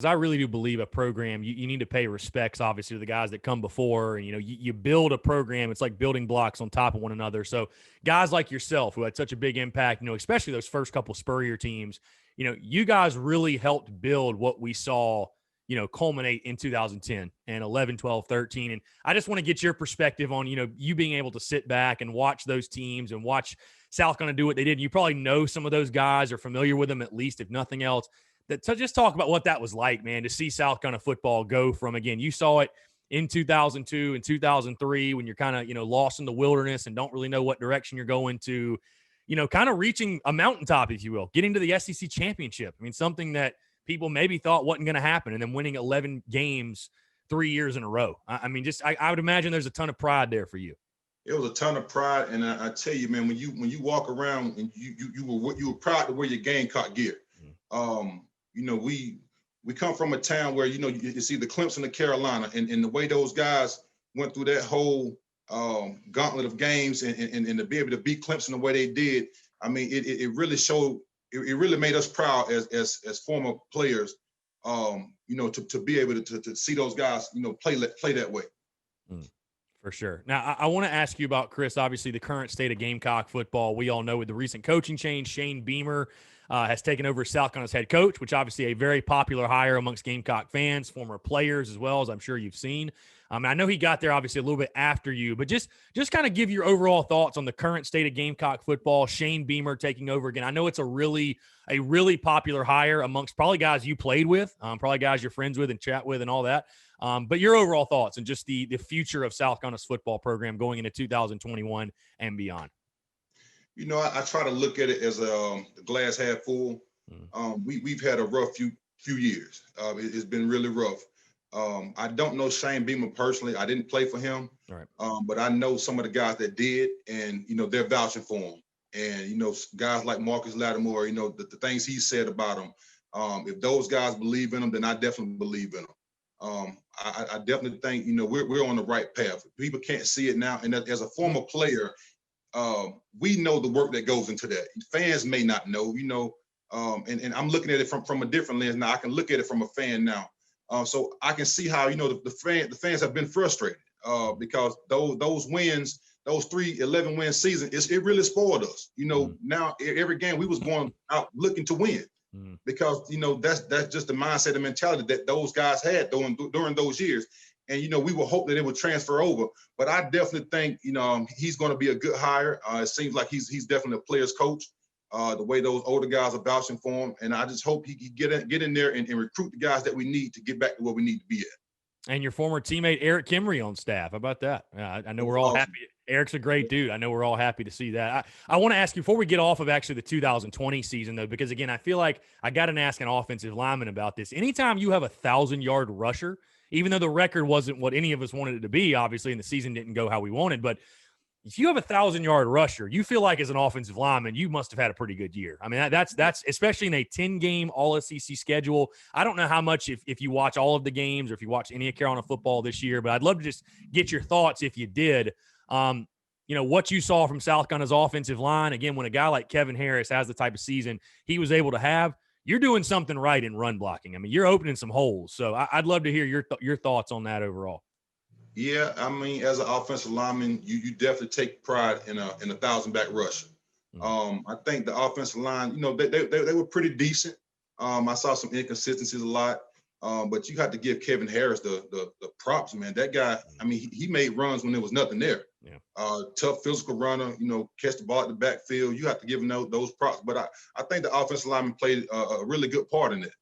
I really do believe a program, you need to pay respects, obviously, to the guys that come before. And, you build a program. It's like building blocks on top of one another. So guys like yourself who had such a big impact, especially those first couple Spurrier teams, you guys really helped build what we saw, culminate in 2010 and 11, 12, 13. And I just want to get your perspective on, you being able to sit back and watch those teams and watch South Carolina do what they did. You probably know some of those guys or familiar with them, at least, if nothing else. So just talk about what that was like, man, to see South Carolina football go from, again, you saw it in 2002 and 2003 when you're kind of, lost in the wilderness and don't really know what direction you're going to, kind of reaching a mountaintop, if you will, getting to the SEC championship. I mean, something that people maybe thought wasn't going to happen, and then winning 11 games 3 years in a row. I mean, I would imagine there's a ton of pride there for you. It was a ton of pride, and I tell you, man, when you walk around and you were proud to wear your Gamecock gear. We come from a town where, you see the Clemson of Carolina, and the way those guys went through that whole gauntlet of games and to be able to beat Clemson the way they did. I mean, it really showed, it really made us proud as former players, to be able to see those guys, play that way. For sure. Now, I want to ask you about, Chris, obviously the current state of Gamecock football. We all know with the recent coaching change, Shane Beamer has taken over South Carolina's head coach, which obviously a very popular hire amongst Gamecock fans, former players as well, as I'm sure you've seen. I know he got there obviously a little bit after you, but just kind of give your overall thoughts on the current state of Gamecock football, Shane Beamer taking over again. I know it's a really popular hire amongst probably guys you played with, probably guys you're friends with and chat with and all that. But your overall thoughts and just the future of South Carolina's football program going into 2021 and beyond. I try to look at it as the glass half full. We've had a rough few years. It's been really rough. I don't know Shane Beamer personally. I didn't play for him, right. But I know some of the guys that did, and they're vouching for him. And guys like Marcus Lattimore, the things he said about him. If those guys believe in him, then I definitely believe in him. I definitely think we're on the right path. People can't see it now, and as a former player, we know the work that goes into that. Fans may not know, and I'm looking at it from a different lens now. I can look at it from a fan now. So I can see how, the fans have been frustrated because those wins, those 3 11-win seasons, it really spoiled us. Now every game we was going out looking to win because, that's just the mindset and mentality that those guys had during those years. And, we would hope that it would transfer over. But I definitely think, he's going to be a good hire. It seems like he's definitely a player's coach. The way those older guys are vouching for him. And I just hope he can get in there and recruit the guys that we need to get back to where we need to be at. And your former teammate, Eric Kimry, on staff. How about that? I know we're all happy. Eric's a great dude. I know we're all happy to see that. I want to ask you, before we get off of actually the 2020 season, though, because, again, I feel like I got to ask an offensive lineman about this. Anytime you have a 1,000-yard rusher, even though the record wasn't what any of us wanted it to be, obviously, and the season didn't go how we wanted, but if you have a 1,000-yard rusher, you feel like as an offensive lineman, you must have had a pretty good year. I mean, that's especially in a 10-game All-SEC schedule. I don't know how much if you watch all of the games or if you watch any of Carolina football this year, but I'd love to just get your thoughts if you did. What you saw from South Carolina's offensive line. Again, when a guy like Kevin Harris has the type of season he was able to have, you're doing something right in run blocking. I mean, you're opening some holes. So I'd love to hear your thoughts on that overall. Yeah, I mean, as an offensive lineman, you definitely take pride in a 1,000-back rush. I think the offensive line, they were pretty decent. I saw some inconsistencies a lot, but you have to give Kevin Harris the props, man. That guy, I mean, he made runs when there was nothing there. Yeah. Tough physical runner, catch the ball at the backfield. You have to give him those props. But I think the offensive lineman played a really good part in it.